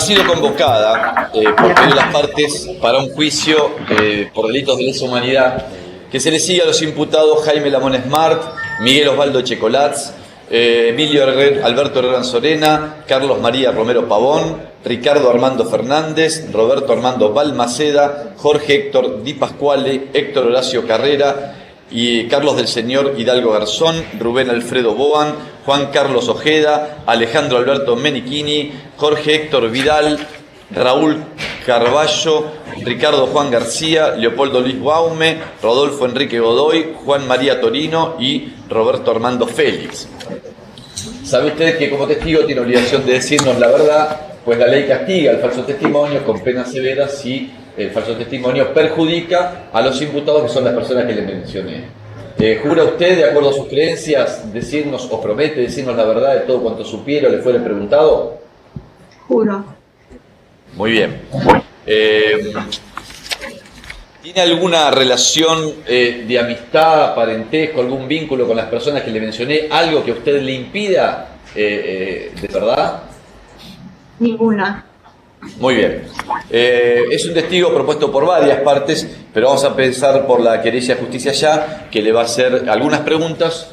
sido convocada por medio de las partes para un juicio por delitos de lesa humanidad que se le sigue a los imputados Jaime Lamón Smart, Miguel Osvaldo Checolats, Emilio Alberto Herrera Sorena, Carlos María Romero Pavón, Ricardo Armando Fernández, Roberto Armando Balmaceda, Jorge Héctor Di Pasquale, Héctor Horacio Carrera y Carlos del Señor Hidalgo Garzón, Rubén Alfredo Boan, Juan Carlos Ojeda, Alejandro Alberto Menichini, Jorge Héctor Vidal, Raúl Carballo, Ricardo Juan García, Leopoldo Luis Baume, Rodolfo Enrique Godoy, Juan María Torino y Roberto Armando Félix. Sabe usted que como testigo tiene obligación de decirnos la verdad, pues la ley castiga el falso testimonio con penas severas si el falso testimonio perjudica a los imputados, que son las personas que le mencioné. ¿Jura usted, de acuerdo a sus creencias, decirnos o promete decirnos la verdad de todo cuanto supiera o le fuera preguntado? Juro. Muy bien. ¿Tiene alguna relación de amistad, parentesco, algún vínculo con las personas que le mencioné? ¿Algo que a usted le impida de verdad? Ninguna. Muy bien. Es un testigo propuesto por varias partes, pero vamos a pensar por la querella de Justicia Ya, que le va a hacer algunas preguntas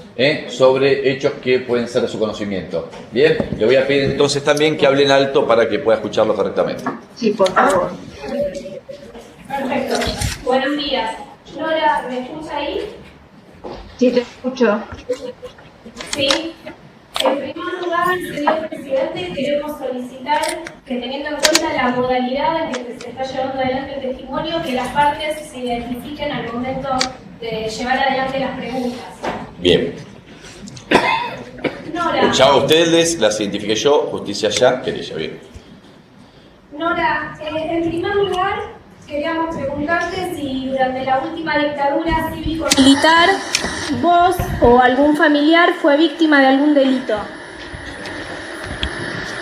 sobre hechos que pueden ser de su conocimiento. Bien, le voy a pedir entonces también que hablen alto para que pueda escucharlo correctamente. Sí, por favor. Perfecto. Buenos días. Nora, ¿me escucha ahí? Sí, te escucho. Sí. En primer lugar, señor presidente, queremos solicitar que, teniendo en cuenta la modalidad en que se está llevando adelante el testimonio, que las partes se identifiquen al momento de llevar adelante las preguntas. Bien. Nora. Escuchaba ustedes, las identifiqué yo, Justicia Ya, querella. Bien. Nora, en primer lugar, queríamos preguntarte si durante la última dictadura cívico-militar vos o algún familiar fue víctima de algún delito.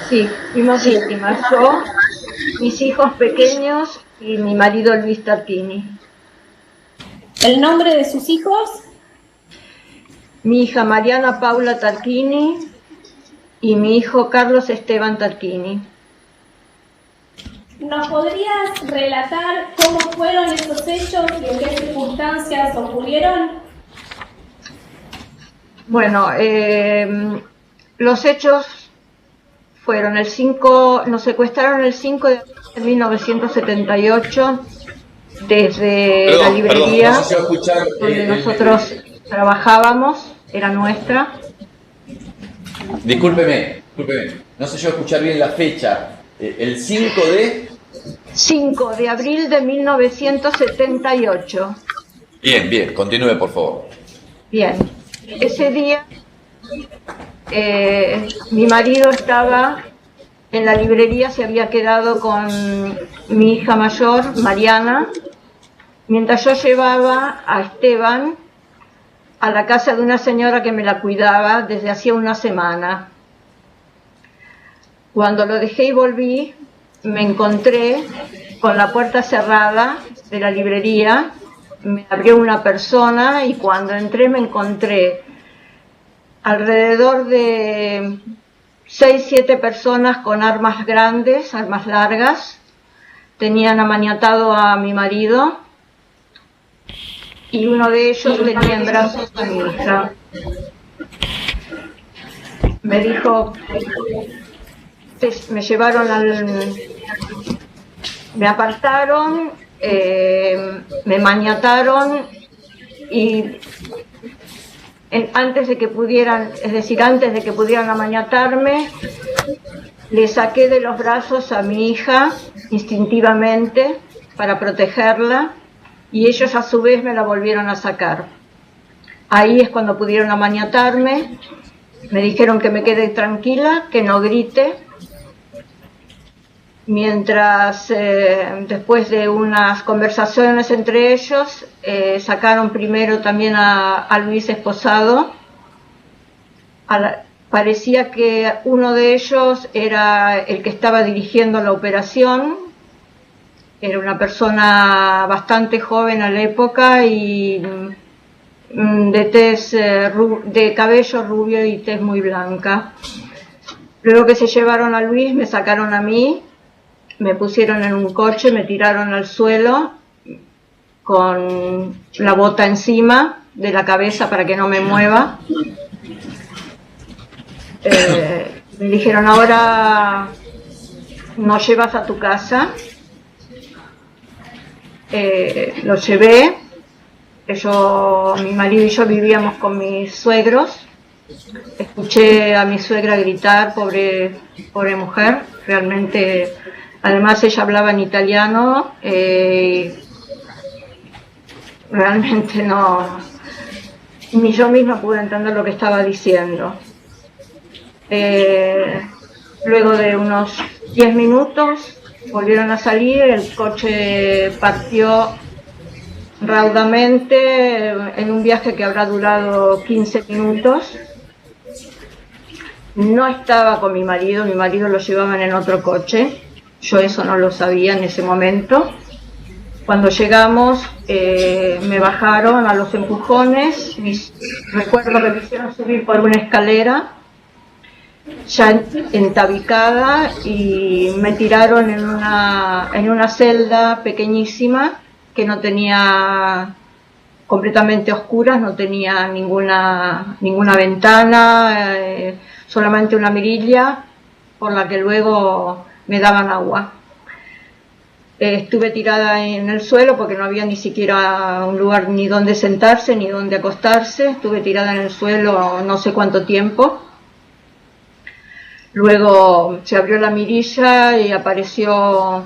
Sí, fuimos víctimas. Yo, mis hijos pequeños y mi marido Luis Tarquini. ¿El nombre de sus hijos? Mi hija Mariana Paula Tarquini y mi hijo Carlos Esteban Tarquini. ¿Nos podrías relatar cómo fueron esos hechos y en qué circunstancias ocurrieron? Bueno, los hechos fueron nos secuestraron el 5 de 1978 desde la librería no sé si va a escuchar, donde nosotros trabajábamos, era nuestra. Discúlpeme, no sé yo escuchar bien la fecha. El 5 de abril de 1978. Bien, continúe por favor. Bien, ese día mi marido estaba en la librería, se había quedado con mi hija mayor, Mariana, mientras yo llevaba a Esteban a la casa de una señora que me la cuidaba desde hacía una semana. Cuando lo dejé y volví, me encontré con la puerta cerrada de la librería, me abrió una persona y cuando entré me encontré alrededor de 6-7 personas con armas grandes, armas largas. Tenían amaniatado a mi marido y uno de ellos tenía en brazos a mi hija. Me dijo, me llevaron me apartaron, me maniataron y antes de que pudieran amaniatarme, le saqué de los brazos a mi hija instintivamente para protegerla y ellos a su vez me la volvieron a sacar. Ahí es cuando pudieron amaniatarme, me dijeron que me quede tranquila, que no grite. Mientras, después de unas conversaciones entre ellos, sacaron primero también a Luis Esposado. Parecía que uno de ellos era el que estaba dirigiendo la operación. Era una persona bastante joven a la época y de cabello rubio y tez muy blanca. Luego que se llevaron a Luis, me sacaron a mí me pusieron en un coche, me tiraron al suelo con la bota encima de la cabeza para que no me mueva. Me dijeron, ahora nos llevas a tu casa. Lo llevé. Mi marido y yo vivíamos con mis suegros. Escuché a mi suegra gritar, pobre mujer, realmente. Además ella hablaba en italiano, realmente ni yo misma pude entender lo que estaba diciendo. Luego de unos 10 minutos volvieron a salir, el coche partió raudamente en un viaje que habrá durado 15 minutos. No estaba con mi marido lo llevaban en otro coche. Yo eso no lo sabía en ese momento. Cuando llegamos, me bajaron a los empujones. Recuerdo que me hicieron subir por una escalera, ya entabicada, y me tiraron en una celda pequeñísima que no tenía, completamente oscuras, no tenía ninguna ventana, solamente una mirilla por la que luego me daban agua. Estuve tirada en el suelo porque no había ni siquiera un lugar ni donde sentarse ni donde acostarse. Estuve tirada en el suelo no sé cuánto tiempo. Luego se abrió la mirilla y apareció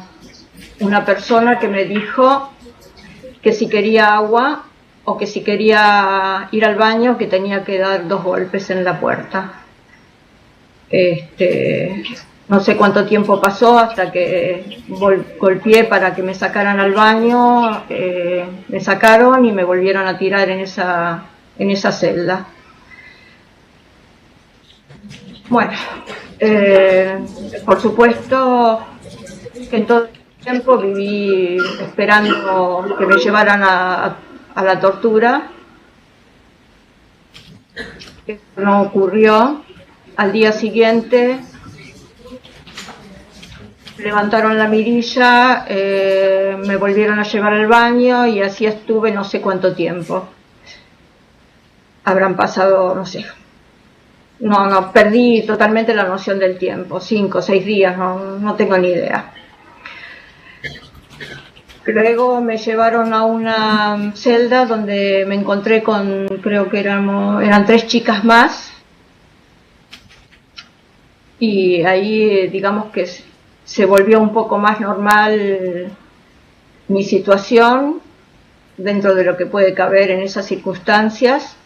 una persona que me dijo que si quería agua o que si quería ir al baño, que tenía que dar 2 golpes en la puerta. No sé cuánto tiempo pasó hasta que golpeé para que me sacaran al baño. Me sacaron y me volvieron a tirar en esa celda. Bueno, por supuesto que en todo el tiempo viví esperando que me llevaran a la tortura. Eso no ocurrió. Al día siguiente levantaron la mirilla, me volvieron a llevar al baño y así estuve no sé cuánto tiempo. Habrán pasado, no sé. No, perdí totalmente la noción del tiempo, 5 o 6 días, no tengo ni idea. Luego me llevaron a una celda donde me encontré con, creo que eran 3 chicas más. Y ahí, digamos que se volvió un poco más normal mi situación, dentro de lo que puede caber en esas circunstancias.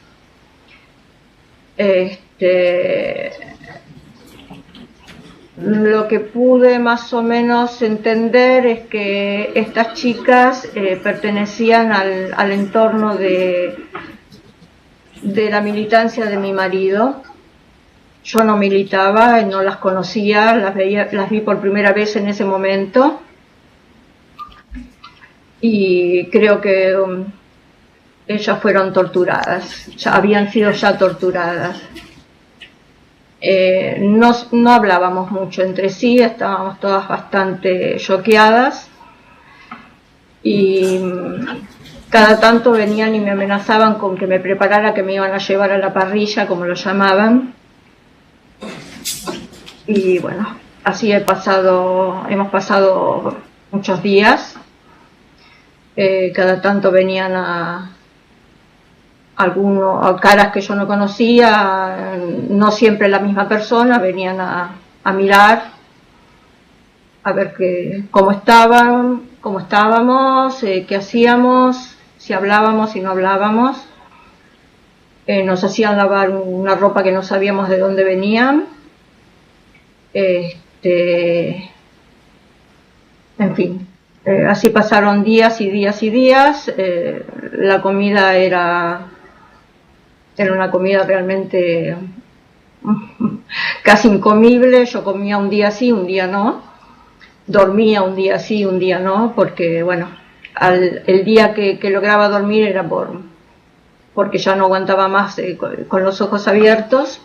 Lo que pude más o menos entender es que estas chicas pertenecían al entorno de la militancia de mi marido. Yo no militaba, no las conocía, las vi por primera vez en ese momento y creo que ellas fueron torturadas, habían sido ya torturadas. No hablábamos mucho entre sí, estábamos todas bastante choqueadas y cada tanto venían y me amenazaban con que me preparara, que me iban a llevar a la parrilla, como lo llamaban. Y bueno, así hemos pasado muchos días. Cada tanto venían a caras que yo no conocía, no siempre la misma persona, venían a mirar, a ver cómo estábamos, qué hacíamos, si hablábamos, si no hablábamos. Nos hacían lavar una ropa que no sabíamos de dónde venían. En fin, así pasaron días y días y días. La comida era una comida realmente casi incomible. Yo comía un día sí, un día no. Dormía un día sí, un día no, porque bueno, el día que lograba dormir era porque ya no aguantaba más con los ojos abiertos.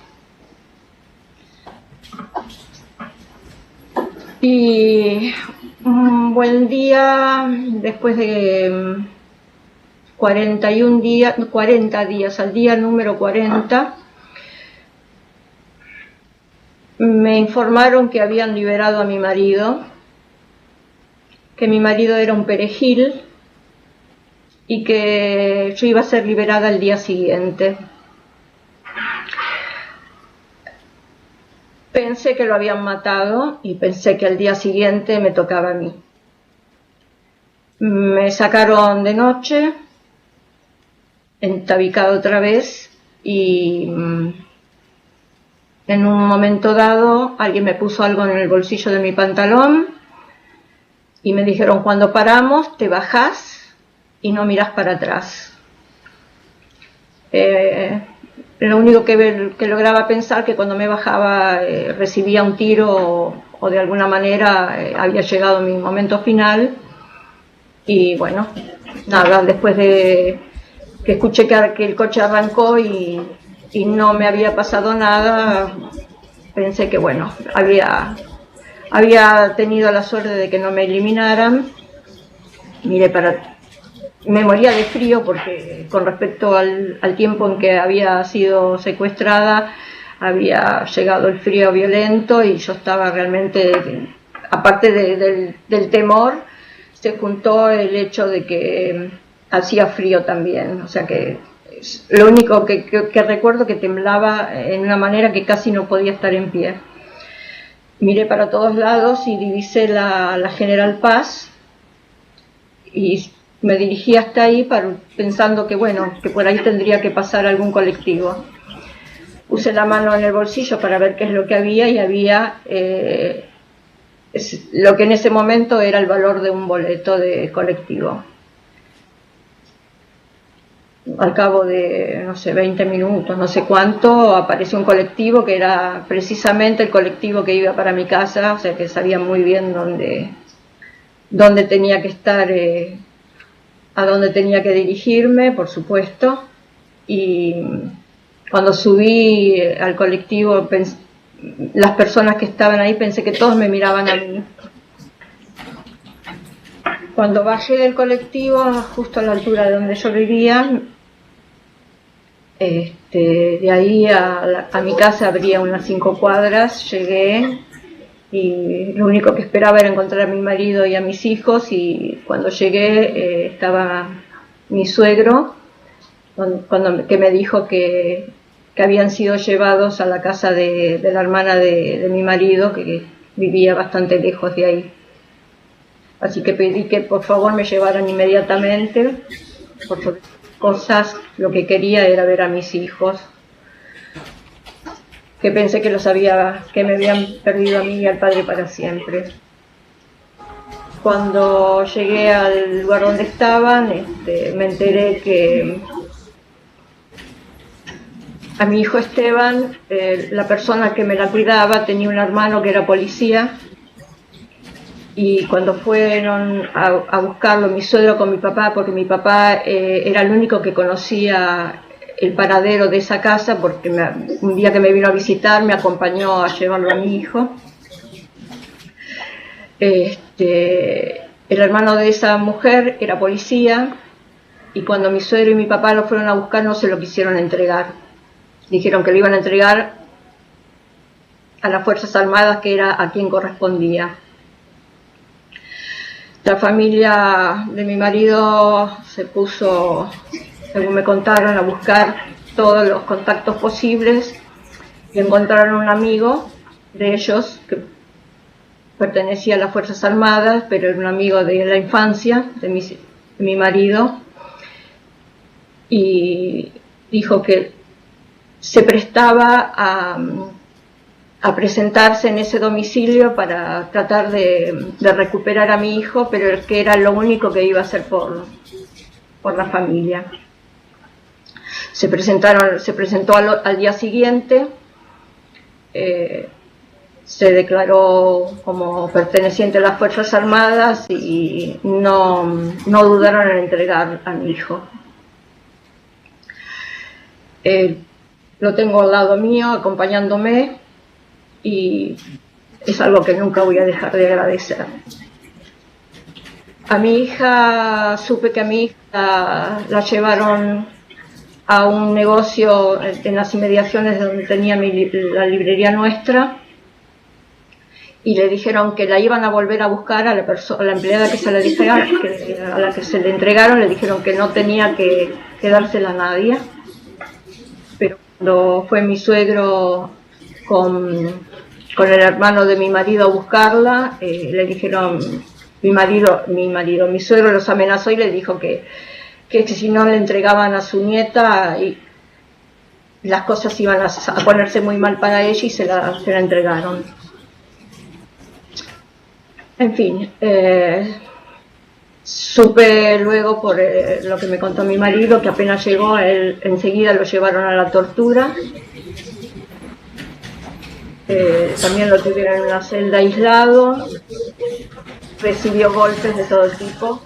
Y Un buen día, después de 41 días, 40 días, al día número 40, me informaron que habían liberado a mi marido, que mi marido era un perejil y que yo iba a ser liberada al día siguiente. Pensé que lo habían matado y pensé que al día siguiente me tocaba a mí. Me sacaron de noche, entabicado otra vez, y en un momento dado alguien me puso algo en el bolsillo de mi pantalón y me dijeron: cuando paramos te bajás y no mirás para atrás. Lo único que lograba pensar que cuando me bajaba recibía un tiro o de alguna manera había llegado mi momento final. Y bueno, nada, después de que escuché que el coche arrancó y no me había pasado nada, pensé que bueno, había tenido la suerte de que no me eliminaran. Me moría de frío porque con respecto al tiempo en que había sido secuestrada, había llegado el frío violento y yo estaba realmente, aparte del temor, se juntó el hecho de que hacía frío también. O sea que lo único que recuerdo que temblaba en una manera que casi no podía estar en pie. Miré para todos lados y divisé la General Paz y me dirigí hasta ahí pensando que bueno, que por ahí tendría que pasar algún colectivo. Puse la mano en el bolsillo para ver qué es lo que había y había lo que en ese momento era el valor de un boleto de colectivo. Al cabo de, no sé, 20 minutos, no sé cuánto, apareció un colectivo que era precisamente el colectivo que iba para mi casa, o sea que sabía muy bien dónde tenía que estar, a dónde tenía que dirigirme, por supuesto. Y cuando subí al colectivo, las personas que estaban ahí, pensé que todos me miraban a mí. Cuando bajé del colectivo, justo a la altura de donde yo vivía, de ahí a mi casa habría unas 5 cuadras, llegué y lo único que esperaba era encontrar a mi marido y a mis hijos, y cuando llegué estaba mi suegro, que me dijo que habían sido llevados a la casa de la hermana de mi marido, que vivía bastante lejos de ahí. Así que pedí que por favor me llevaran inmediatamente, por cosas, lo que quería era ver a mis hijos, que pensé que que me habían perdido a mí y al padre para siempre. Cuando llegué al lugar donde estaban, me enteré que a mi hijo Esteban, la persona que me la cuidaba, tenía un hermano que era policía, y cuando fueron a buscarlo mi suegro con mi papá, porque mi papá era el único que conocía el paradero de esa casa, porque un día que me vino a visitar me acompañó a llevarlo a mi hijo. El hermano de esa mujer era policía, y cuando mi suegro y mi papá lo fueron a buscar no se lo quisieron entregar. Dijeron que lo iban a entregar a las Fuerzas Armadas, que era a quien correspondía. La familia de mi marido se puso, según me contaron, a buscar todos los contactos posibles y encontraron un amigo de ellos que pertenecía a las Fuerzas Armadas, pero era un amigo de la infancia de mi marido, y dijo que se prestaba a presentarse en ese domicilio para tratar de recuperar a mi hijo, pero que era lo único que iba a hacer por la familia. Se presentó al día siguiente, se declaró como perteneciente a las Fuerzas Armadas y no dudaron en entregar a mi hijo. Lo tengo al lado mío, acompañándome, y es algo que nunca voy a dejar de agradecer. A mi hija, supe que a mi hija la llevaron a un negocio en las inmediaciones donde tenía la librería nuestra, y le dijeron que la iban a volver a buscar a la empleada que se la dijeron, a la que se le entregaron, le dijeron que no tenía que dársela a nadie. Pero cuando fue mi suegro con el hermano de mi marido a buscarla, le dijeron, mi suegro los amenazó y le dijo que si no le entregaban a su nieta, y las cosas iban a ponerse muy mal para ella, y se la entregaron. En fin, supe luego por lo que me contó mi marido, que apenas llegó, él enseguida lo llevaron a la tortura. También lo tuvieron en una celda aislado, recibió golpes de todo tipo,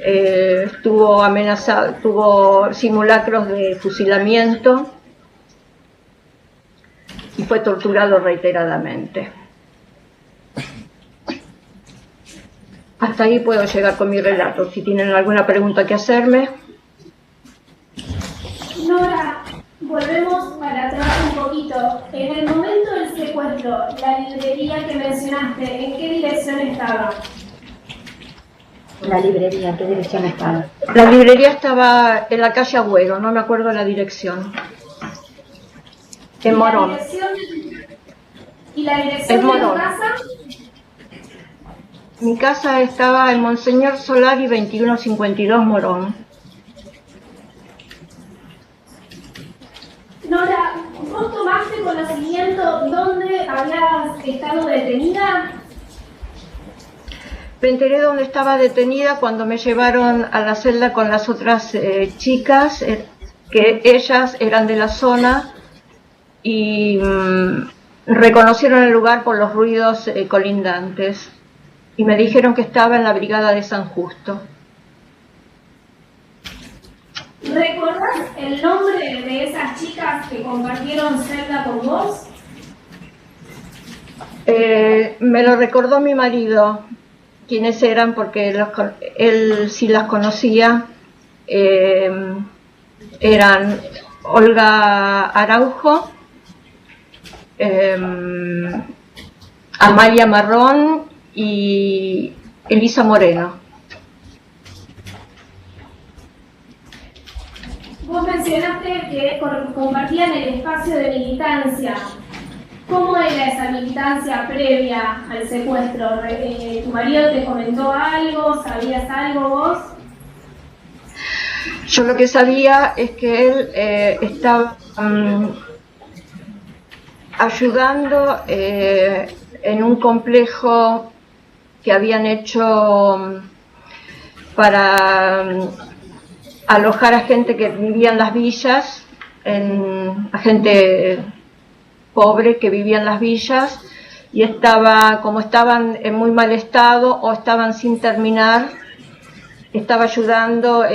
estuvo amenazado, tuvo simulacros de fusilamiento y fue torturado reiteradamente. Hasta ahí puedo llegar con mi relato. Si tienen alguna pregunta que hacerme. Nora, volvemos para atrás un poquito. En el momento del secuestro, la librería que mencionaste, ¿en qué dirección estaba? La librería, ¿en qué dirección estaba? La librería estaba en la calle Agüero, no me acuerdo la dirección. En Morón. ¿Y la dirección de tu casa? Mi casa estaba en Monseñor Solari 2152 Morón. Nora, ¿vos tomaste conocimiento dónde habías estado detenida? Me enteré dónde estaba detenida cuando me llevaron a la celda con las otras chicas, que ellas eran de la zona y reconocieron el lugar por los ruidos colindantes. Y me dijeron que estaba en la brigada de San Justo. ¿Recordás el nombre de esas chicas que compartieron celda con vos? Me lo recordó mi marido, quiénes eran, porque él sí las conocía. Eran Olga Araujo, Amalia Marrón y Elisa Moreno. Vos mencionaste que compartían el espacio de militancia. ¿Cómo era esa militancia previa al secuestro? ¿Tu marido te comentó algo? ¿Sabías algo vos? Yo lo que sabía es que él estaba ayudando en un complejo que habían hecho para alojar a gente que vivía en las villas, a gente pobre que vivía en las villas, y como estaban en muy mal estado o estaban sin terminar, estaba ayudando.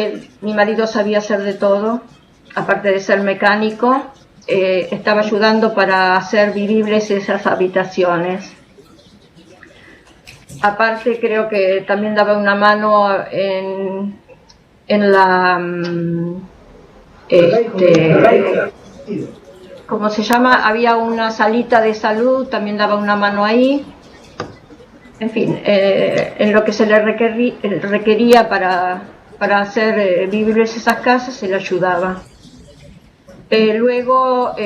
Mi marido sabía hacer de todo, aparte de ser mecánico, estaba ayudando para hacer vivibles esas habitaciones. Aparte, creo que también daba una mano en la ¿cómo se llama? Había una salita de salud, también daba una mano ahí. En fin, en lo que se le requería para hacer vivibles esas casas, se le ayudaba. Luego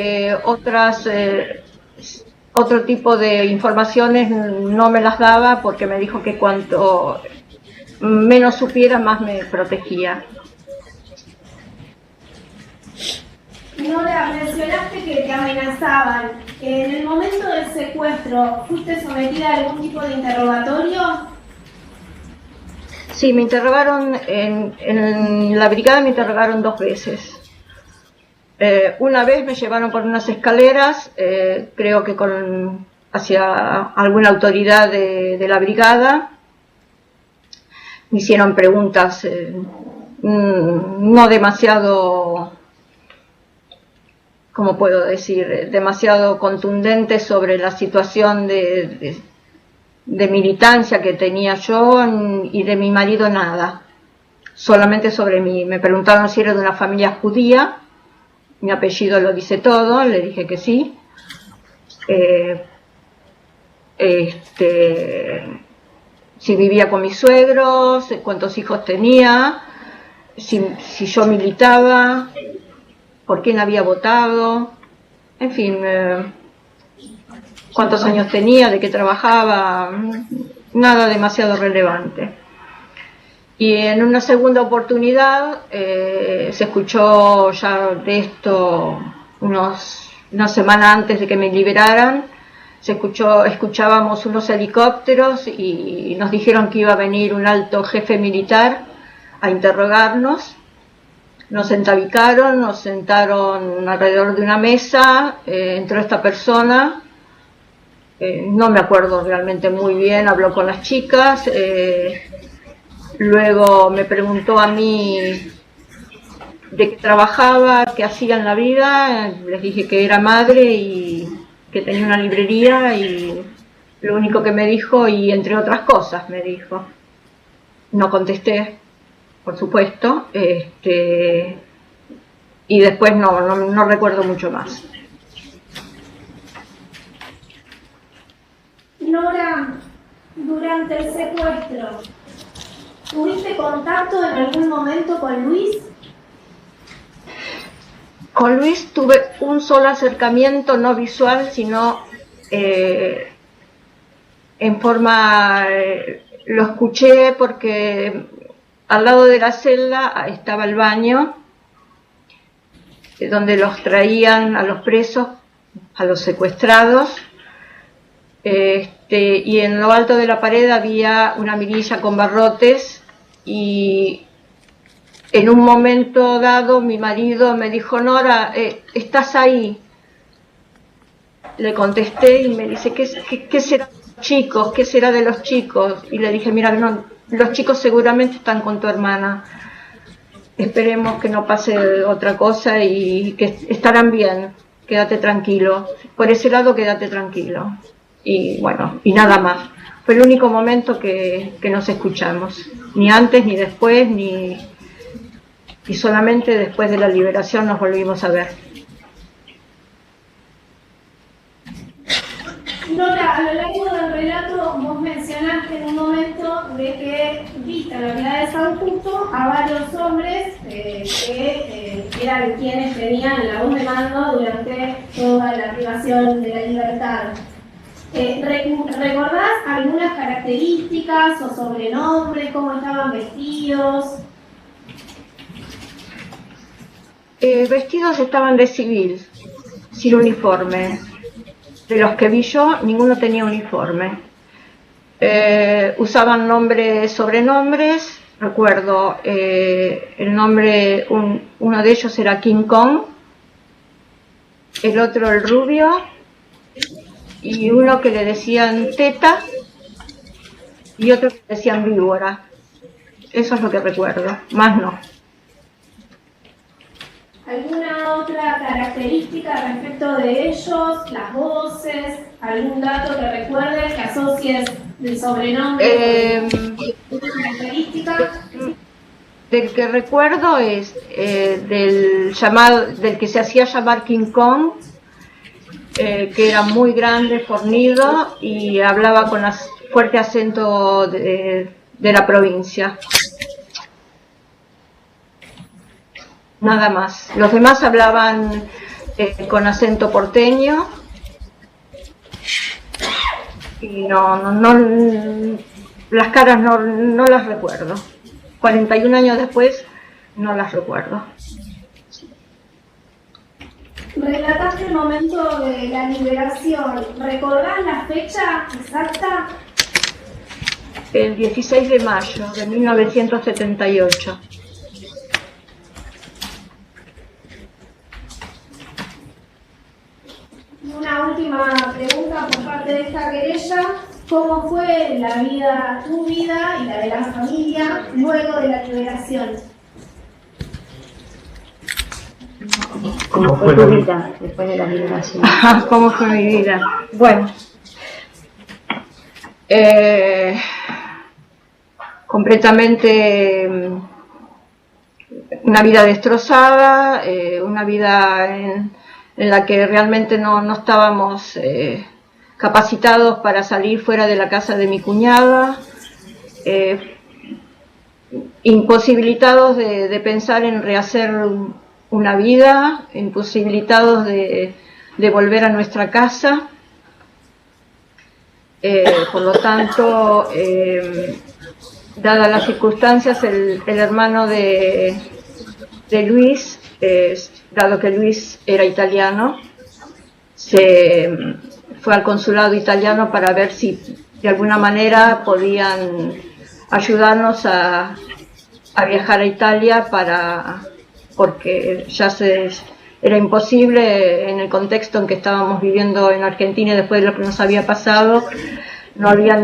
otro tipo de informaciones no me las daba, porque me dijo que cuanto menos supiera, más me protegía. Nora, mencionaste que te amenazaban. En el momento del secuestro, ¿fuiste sometida a algún tipo de interrogatorio? Sí, me interrogaron en la brigada, me interrogaron 2 veces. Una vez me llevaron por unas escaleras, creo que hacia alguna autoridad de la brigada. Me hicieron preguntas no demasiado, ¿cómo puedo decir?, demasiado contundentes sobre la situación de de militancia que tenía yo y de mi marido nada, solamente sobre mí. Me preguntaron si era de una familia judía, mi apellido lo dice todo, le dije que sí. Si vivía con mis suegros, cuántos hijos tenía, si yo militaba, por quién había votado, en fin, cuántos años tenía, de qué trabajaba, nada demasiado relevante. Y en una segunda oportunidad se escuchó ya de esto una semana antes de que me liberaran, escuchábamos unos helicópteros y nos dijeron que iba a venir un alto jefe militar a interrogarnos. Nos entabicaron, nos sentaron alrededor de una mesa, entró esta persona, no me acuerdo realmente muy bien, habló con las chicas, luego me preguntó a mí de qué trabajaba, qué hacía en la vida, les dije que era madre y que tenía una librería, y lo único que me dijo, y entre otras cosas me dijo, no contesté, por supuesto, y después no recuerdo mucho más. Nora, durante el secuestro, ¿tuviste contacto en algún momento con Luis? Con Luis tuve un solo acercamiento, no visual, sino en forma, lo escuché porque al lado de la celda estaba el baño, donde los traían a los presos, a los secuestrados, y en lo alto de la pared había una mirilla con barrotes, y en un momento dado mi marido me dijo, Nora, ¿estás ahí? Le contesté y me dice, ¿qué será de los chicos? ¿Qué será de los chicos? Y le dije, mira, no, los chicos seguramente están con tu hermana. Esperemos que no pase otra cosa y que estarán bien. Quédate tranquilo. Por ese lado, quédate tranquilo. Y bueno, y nada más. Fue el único momento que nos escuchamos. Ni antes, ni después, y solamente después de la liberación nos volvimos a ver. Nora, a lo largo del relato vos mencionaste en un momento de que viste en la ciudad de San Justo a varios hombres que eran quienes tenían la voz de mando durante toda la privación de la libertad. ¿Recordás algunas características o sobrenombres, cómo estaban vestidos? Vestidos estaban de civil, sin uniforme. De los que vi yo, ninguno tenía uniforme. Usaban nombres, sobrenombres. Recuerdo el nombre, uno de ellos era King Kong, el otro el Rubio, y uno que le decían Teta, y otro que le decían Víbora. Eso es lo que recuerdo, más no. ¿Alguna otra característica respecto de ellos, las voces, algún dato que recuerdes, que asocies del sobrenombre? ¿Una característica? Del que recuerdo es del que se hacía llamar King Kong, que era muy grande, fornido y hablaba con fuerte acento de la provincia. Nada más. Los demás hablaban con acento porteño y las caras no las recuerdo. 41 años después no las recuerdo. Relataste el momento de la liberación. ¿Recordás la fecha exacta? El 16 de mayo de 1978. Una última pregunta por parte de esta querella. ¿Cómo fue tu vida y la de la familia luego de la liberación? ¿Cómo fue tu vida después de la liberación? ¿Cómo fue mi vida? Bueno, completamente una vida destrozada, una vida en la que realmente no estábamos capacitados para salir fuera de la casa de mi cuñada, imposibilitados de pensar en rehacer una vida, imposibilitados de volver a nuestra casa. Por lo tanto, dadas las circunstancias, el hermano de Luis, dado que Luis era italiano, se fue al consulado italiano para ver si de alguna manera podían ayudarnos a viajar a Italia, porque ya era imposible en el contexto en que estábamos viviendo en Argentina después de lo que nos había pasado. No había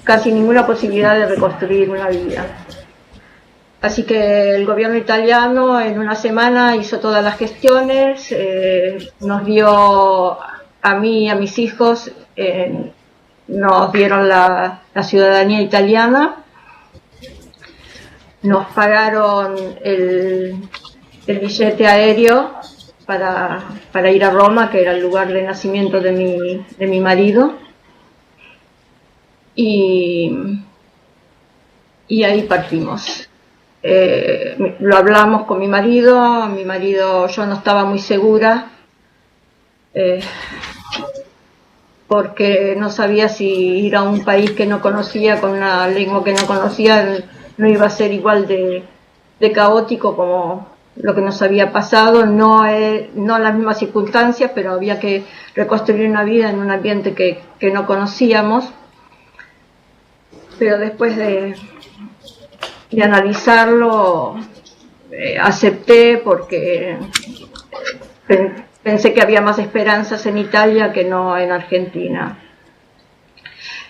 casi ninguna posibilidad de reconstruir una vida. Así que el gobierno italiano en una semana hizo todas las gestiones, nos dio a mí y a mis hijos, nos dieron la ciudadanía italiana, nos pagaron el billete aéreo para ir a Roma, que era el lugar de nacimiento de mi marido, y ahí partimos. Lo hablamos con mi marido, yo no estaba muy segura, porque no sabía si ir a un país que no conocía, con una lengua que no conocía, no iba a ser igual de caótico como lo que nos había pasado, no las mismas circunstancias, pero había que reconstruir una vida en un ambiente que no conocíamos. Pero después de analizarlo, acepté, porque pensé que había más esperanzas en Italia que no en Argentina.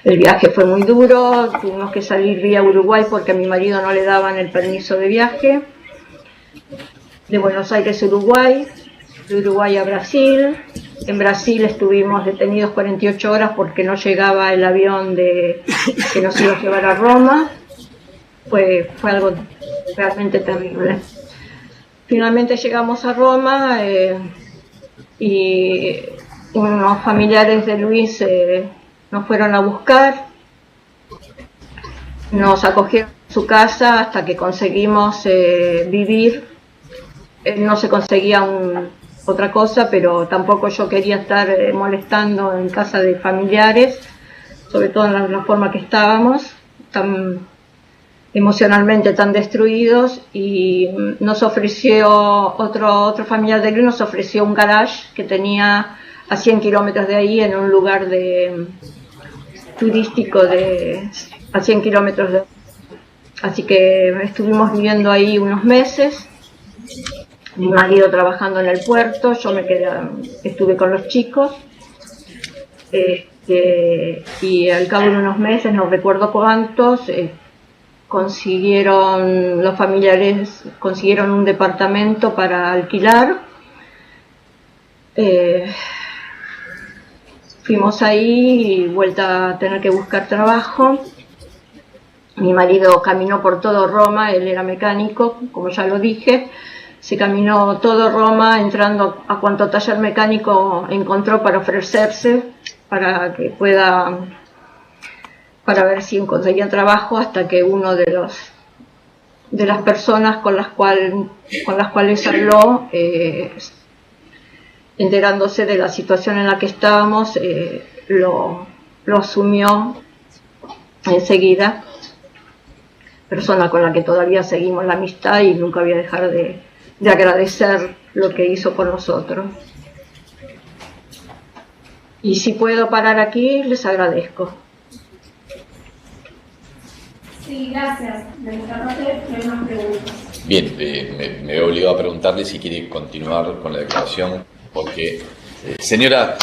El viaje fue muy duro, tuvimos que salir vía Uruguay porque a mi marido no le daban el permiso de viaje. De Buenos Aires a Uruguay, de Uruguay a Brasil. En Brasil estuvimos detenidos 48 horas porque no llegaba el avión que nos iba a llevar a Roma. Fue algo realmente terrible. Finalmente llegamos a Roma y unos familiares de Luis nos fueron a buscar, nos acogieron en su casa hasta que conseguimos vivir. No se conseguía otra cosa, pero tampoco yo quería estar molestando en casa de familiares, sobre todo en la forma que estábamos, tan emocionalmente tan destruidos, y nos ofreció otro familiar de Luis, nos ofreció un garage que tenía a 100 kilómetros de ahí, en un lugar turístico a 100 kilómetros de... Así que estuvimos viviendo ahí unos meses, mi marido trabajando en el puerto, yo estuve con los chicos, y al cabo de unos meses, no recuerdo cuántos, los familiares consiguieron un departamento para alquilar. Fuimos ahí y vuelta a tener que buscar trabajo. Mi marido caminó por todo Roma, él era mecánico, como ya lo dije, se caminó todo Roma, entrando a cuanto taller mecánico encontró para ofrecerse, para ver si conseguía trabajo, hasta que uno de las personas con las cuales habló, enterándose de la situación en la que estábamos, lo asumió enseguida, persona con la que todavía seguimos la amistad y nunca voy a dejar de agradecer lo que hizo por nosotros. Y si puedo parar aquí, les agradezco. Sí, gracias. De nuestra parte, no hay más preguntas. Bien, me he obligado a preguntarle si quiere continuar con la declaración, porque, señora,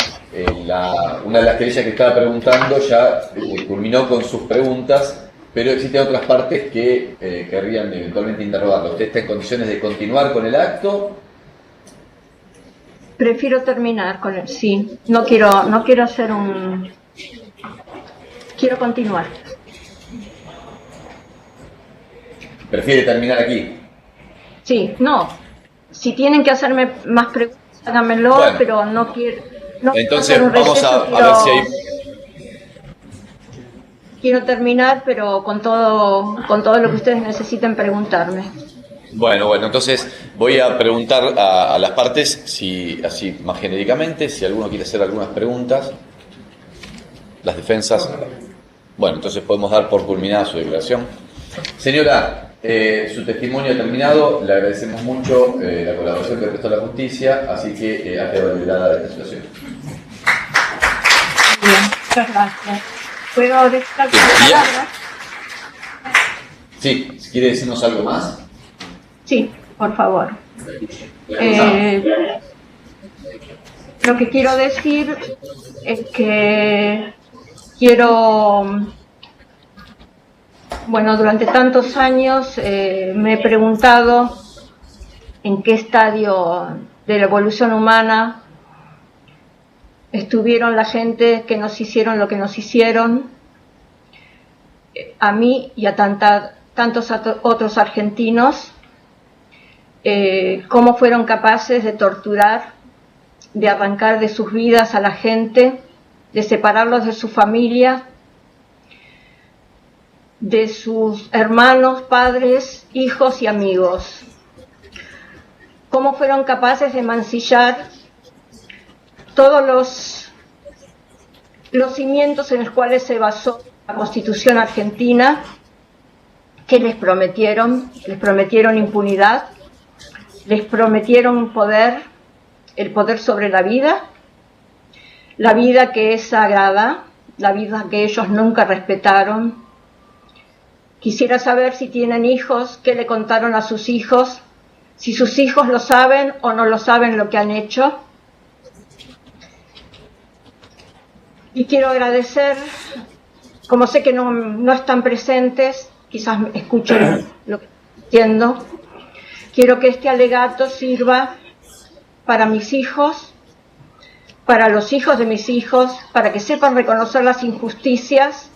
una de las querellas que estaba preguntando ya culminó con sus preguntas, pero existen otras partes que querrían eventualmente interrogarla. ¿Usted está en condiciones de continuar con el acto? Prefiero terminar con él, sí. No quiero hacer Quiero continuar. ¿Prefiere terminar aquí? Sí, no. Si tienen que hacerme más preguntas, háganmelo, Bueno. pero no quiero... No Entonces quiero hacer un vamos receso, a ver si hay... Quiero terminar, pero con todo lo que ustedes necesiten preguntarme. Bueno, entonces voy a preguntar a las partes, si así más genéricamente, si alguno quiere hacer algunas preguntas. Las defensas. Bueno, entonces podemos dar por culminada su declaración. Señora, su testimonio ha terminado. Le agradecemos mucho la colaboración que prestó la justicia, así que ha quedado liberada de esta situación. Bien, muchas gracias. ¿Puedo dejar la palabra? Sí, ¿quiere decirnos algo más? Sí, por favor. Lo que quiero decir es que durante tantos años me he preguntado en qué estadio de la evolución humana estuvieron la gente que nos hicieron lo que nos hicieron, a mí y a tantos otros argentinos, cómo fueron capaces de torturar, de arrancar de sus vidas a la gente, de separarlos de su familia, de sus hermanos, padres, hijos y amigos. Cómo fueron capaces de mancillar todos los cimientos en los cuales se basó la Constitución argentina, que les prometieron impunidad, les prometieron poder, el poder sobre la vida que es sagrada, la vida que ellos nunca respetaron. Quisiera saber si tienen hijos, qué le contaron a sus hijos, si sus hijos lo saben o no lo saben lo que han hecho. Y quiero agradecer, como sé que no están presentes, quizás escuchen lo que estoy diciendo, quiero que este alegato sirva para mis hijos, para los hijos de mis hijos, para que sepan reconocer las injusticias,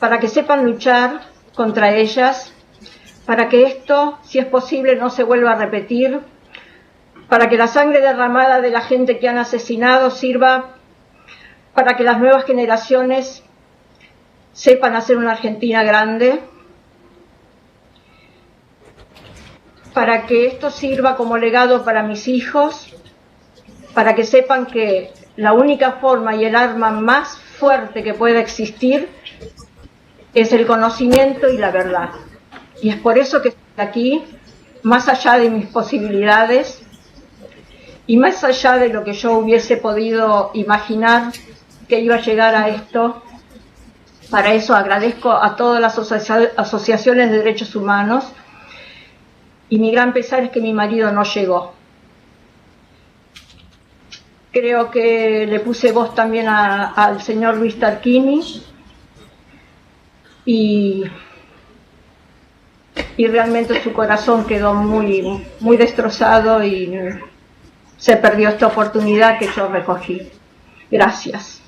para que sepan luchar contra ellas, para que esto, si es posible, no se vuelva a repetir, para que la sangre derramada de la gente que han asesinado sirva para que las nuevas generaciones sepan hacer una Argentina grande, para que esto sirva como legado para mis hijos, para que sepan que la única forma y el arma más fuerte que pueda existir es el conocimiento y la verdad. Y es por eso que estoy aquí, más allá de mis posibilidades y más allá de lo que yo hubiese podido imaginar que iba a llegar a esto. Para eso agradezco a todas las asociaciones de derechos humanos, y mi gran pesar es que mi marido no llegó. Creo que le puse voz también al señor Luis Tarquini, y realmente su corazón quedó muy, muy destrozado y se perdió esta oportunidad que yo recogí. Gracias.